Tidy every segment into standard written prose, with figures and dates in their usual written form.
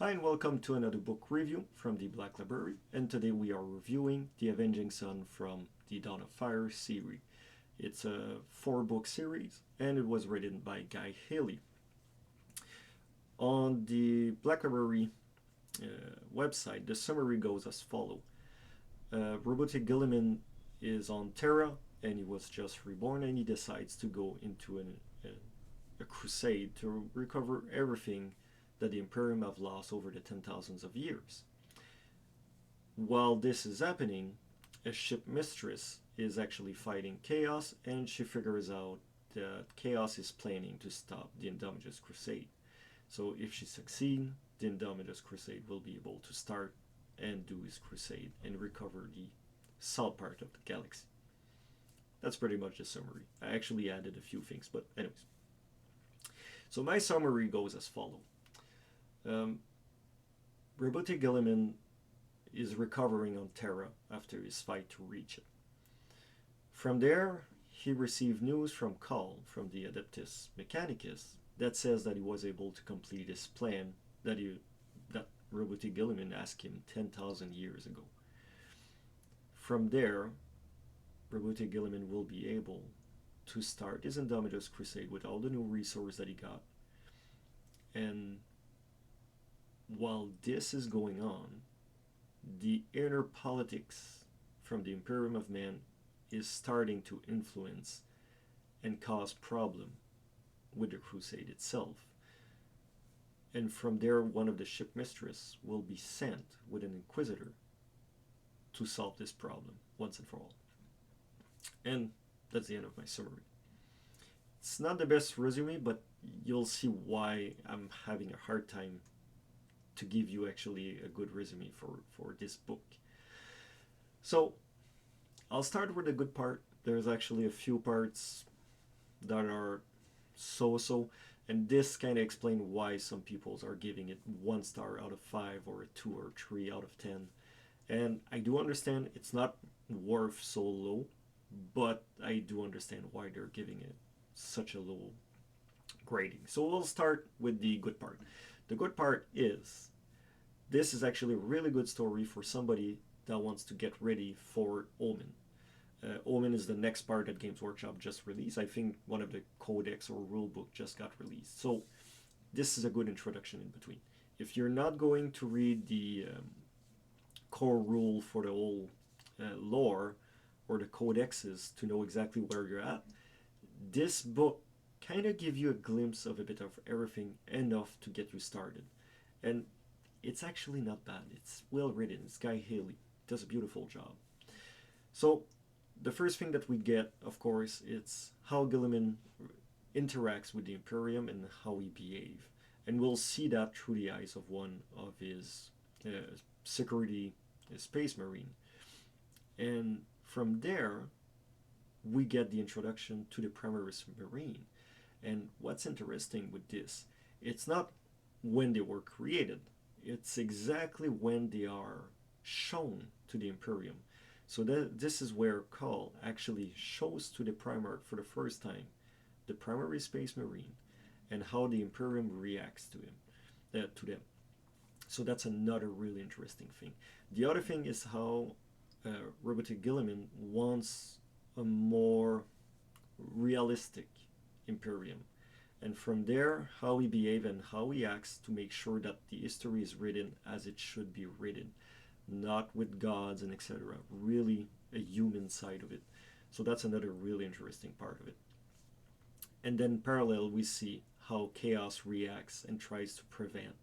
Hi and welcome to another book review from the Black Library, and today we are reviewing The Avenging Sun from the Dawn of Fire series. It's a 4-book series and it was written by Guy Haley. On the Black Library website, the summary goes as follows. Robotic Gilliman is on Terra and he was just reborn, and he decides to go into a crusade to recover everything that the Imperium have lost over the 10,000s of years. While this is happening, a ship mistress is actually fighting Chaos, and she figures out that Chaos is planning to stop the Indominus Crusade. So if she succeeds, the Indominus Crusade will be able to start and do his crusade and recover the south part of the galaxy. That's pretty much the summary. I actually added a few things, but anyways. So my summary goes as follows. Robotic Gilliman is recovering on Terra after his fight to reach it. From there, he received news from Call, from the Adeptus Mechanicus, that says that he was able to complete his plan that Robotic Gilliman asked him 10,000 years ago. From there, Robotic Gilliman will be able to start his Indominus Crusade with all the new resources that he got. And while this is going on, the inner politics from the Imperium of Man is starting to influence and cause problem with the crusade itself. And from there, one of the ship mistress will be sent with an inquisitor to solve this problem once and for all. And that's the end of my summary. It's not the best resume, but you'll see why I'm having a hard time to give you actually a good resume for this book. So I'll start with the good part. There's actually a few parts that are so-so, and this kind of explains why some people are giving it 1 star out of 5 or a 2 or 3 out of 10. And I do understand it's not worth so low, but I do understand why they're giving it such a low grading. So we'll start with the good part. The good part is this is actually a really good story for somebody that wants to get ready for Omen. Omen is the next part that Games Workshop just released. I think one of the codex or rulebook just got released. So this is a good introduction in between. If you're not going to read the core rule for the whole lore or the codexes to know exactly where you're at, this book kind of gives you a glimpse of a bit of everything, enough to get you started. And it's actually not bad. It's well written. It's Guy Haley. Does a beautiful job. So the first thing that we get, of course, it's how Gilliman interacts with the Imperium and how he behaves. And we'll see that through the eyes of one of his security space marine. And from there, we get the introduction to the Primaris Marine. And what's interesting with this, it's not when they were created. It's exactly when they are shown to the Imperium. So this is where Call actually shows to the Primarch for the first time the Primary Space Marine and how the Imperium reacts to them. So that's another really interesting thing. The other thing is how Robotic Gilliman wants a more realistic Imperium. And from there, how he behaves and how he acts to make sure that the history is written as it should be written, not with gods and etc. Really a human side of it. So that's another really interesting part of it. And then parallel, we see how Chaos reacts and tries to prevent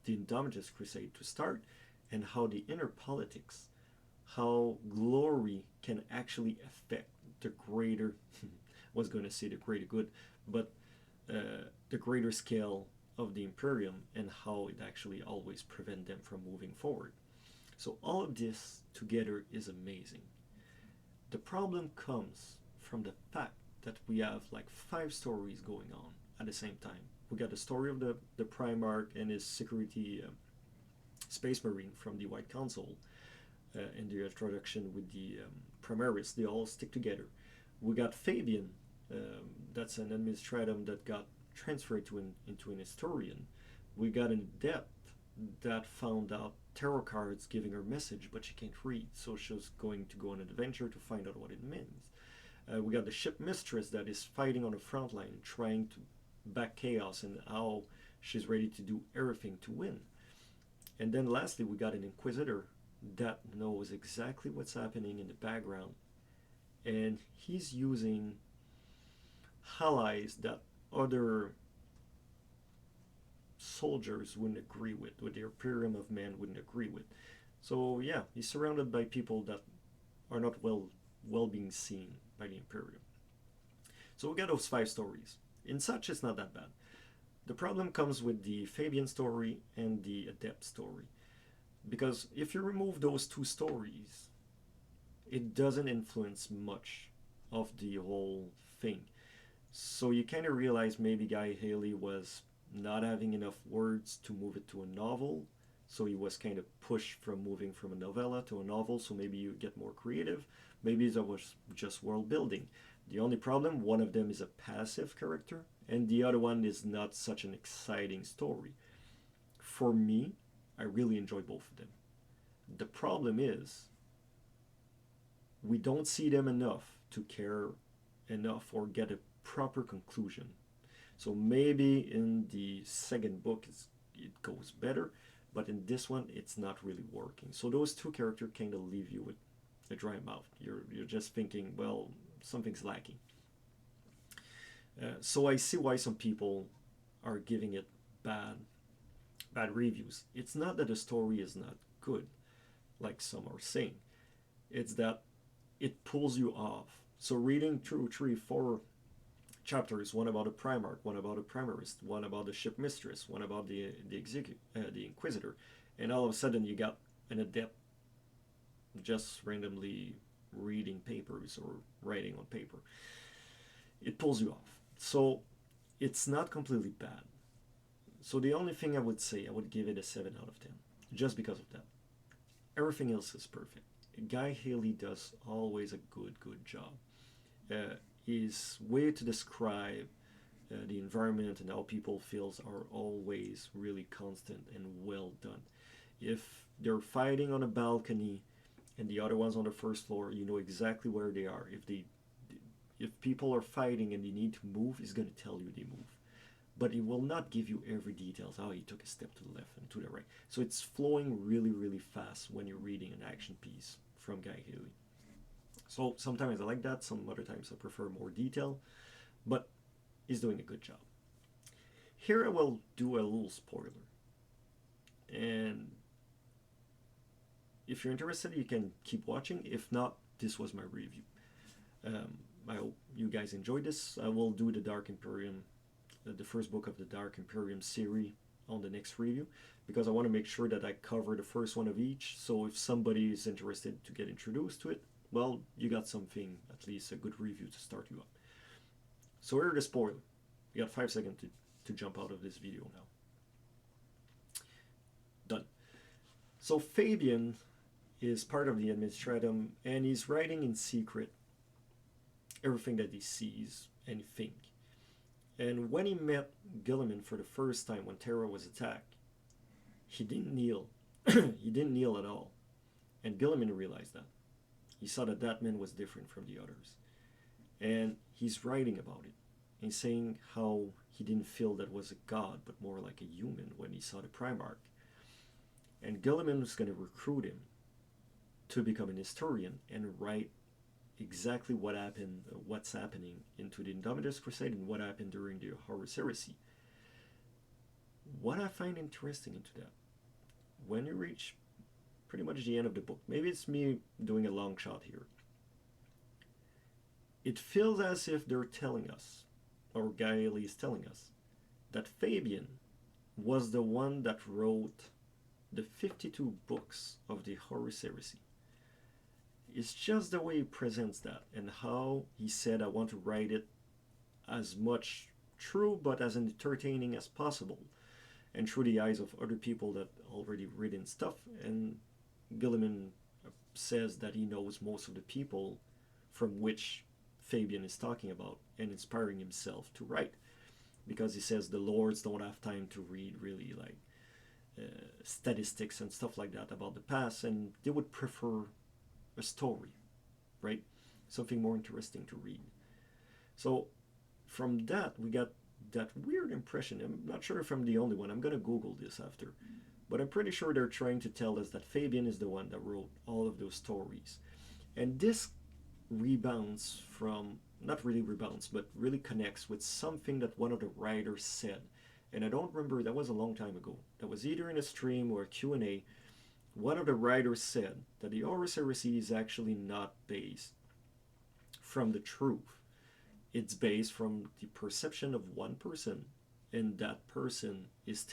the Indominus Crusade to start, and how the inner politics, how glory can actually affect the greater, was going to say the greater good, but the greater scale of the Imperium, and how it actually always prevents them from moving forward. So all of this together is amazing. The problem comes from the fact that we have like 5 stories going on at the same time. We got the story of the Primarch and his security space marine from the White Council, and the introduction with the Primaris. They all stick together. We got Fabian, that's an administratum that got transferred into an historian. We got an adept that found out tarot cards giving her message, but she can't read, so she's going to go on an adventure to find out what it means. We got the ship mistress that is fighting on the front line, trying to back chaos, and how she's ready to do everything to win. And then lastly, we got an inquisitor that knows exactly what's happening in the background, and he's using allies that other soldiers wouldn't agree with the Imperium of Man wouldn't agree with. So yeah, he's surrounded by people that are not well being seen by the Imperium. So we got those 5 stories. In such, it's not that bad. The problem comes with the Fabian story and the Adept story. Because if you remove those 2 stories, it doesn't influence much of the whole thing. So you kind of realize maybe Guy Haley was not having enough words to move it to a novel. So he was kind of pushed from moving from a novella to a novel. So maybe you get more creative. Maybe that was just world building. The only problem, one of them is a passive character, and the other one is not such an exciting story. For me, I really enjoy both of them. The problem is, we don't see them enough to care enough or get a proper conclusion. So maybe in the second book it goes better, but in this one it's not really working. So those 2 characters kind of leave you with a dry mouth. You're just thinking, well, something's lacking. So I see why some people are giving it bad reviews. It's not that the story is not good, like some are saying. It's that it pulls you off. So reading 2, 3, 4 chapters, one about a Primarch, one about a Primarist, one about the ship mistress, one about the Inquisitor, and all of a sudden you got an adept just randomly reading papers or writing on paper. It pulls you off. So it's not completely bad. So the only thing I would say, I would give it a 7 out of 10, just because of that. Everything else is perfect. Guy Haley does always a good job. His way to describe the environment and how people feels are always really constant and well done. If they're fighting on a balcony and the other one's on the first floor, you know exactly where they are. If people are fighting and they need to move, he's going to tell you they move. But he will not give you every details, how he took a step to the left and to the right. So it's flowing really fast when you're reading an action piece from Guy Haley. So sometimes I like that, some other times I prefer more detail, but he's doing a good job. Here I will do a little spoiler. And if you're interested, you can keep watching. If not, this was my review. I hope you guys enjoyed this. I will do the Dark Imperium, the first book of the Dark Imperium series on the next review, because I want to make sure that I cover the first one of each. So if somebody is interested to get introduced to it, well, you got something, at least a good review to start you up. So here are the spoiler. You got 5 seconds to jump out of this video now. Done. So Fabian is part of the Administratum, and he's writing in secret everything that he sees and thinks. And when he met Guilliman for the first time when Terra was attacked, he didn't kneel. He didn't kneel at all. And Guilliman realized that. He saw that that man was different from the others. And he's writing about it. He's saying how he didn't feel that was a god, but more like a human when he saw the Primarch. And Guilliman was going to recruit him to become an historian and write exactly what happened, what's happening into the Indomitus Crusade and what happened during the Horus Heresy. What I find interesting into that, when you reach pretty much the end of the book, maybe it's me doing a long shot here, it feels as if they're telling us, or Gaeli is telling us, that Fabian was the one that wrote the 52 books of the Horus Heresy. It's just the way he presents that and how he said, I want to write it as much true but as entertaining as possible, and through the eyes of other people that already written stuff. And Guilliman says that he knows most of the people from which Fabian is talking about and inspiring himself to write, because he says the lords don't have time to read really like statistics and stuff like that about the past, and they would prefer a story, right? Something more interesting to read. So from that, we got that weird impression. I'm not sure if I'm the only one. I'm gonna Google this after, but I'm pretty sure they're trying to tell us that Fabian is the one that wrote all of those stories. And this rebounds from, not really rebounds, but really connects with something that one of the writers said. And I don't remember, that was a long time ago. That was either in a stream or a Q&A. One of the writers said that the Horus Heresy is actually not based from the truth. It's based from the perception of one person, and that person is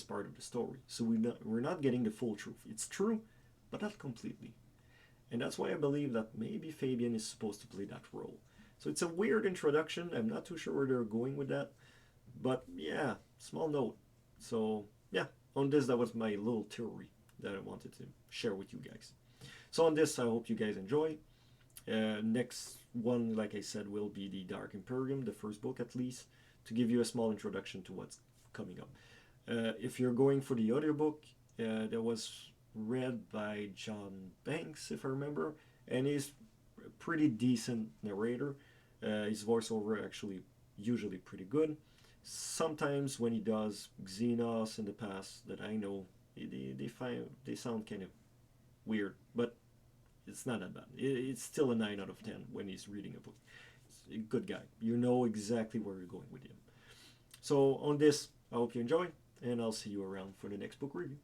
part of the story. So we're not getting the full truth. It's true, but not completely. And that's why I believe that maybe Fabian is supposed to play that role. So it's a weird introduction. I'm not too sure where they're going with that. But yeah, small note. So yeah, on this, that was my little theory that I wanted to share with you guys. So on this, I hope you guys enjoy. Next one, like I said, will be the Dark Imperium, the first book at least, to give you a small introduction to what's coming up. If you're going for the audiobook, that was read by John Banks, if I remember, and he's a pretty decent narrator. His voiceover actually usually pretty good. Sometimes when he does Xenos in the past that I know, they sound kind of weird, but it's not that bad. It's still a 9 out of 10 when he's reading a book. He's a good guy. You know exactly where you're going with him. So on this, I hope you enjoy, and I'll see you around for the next book review.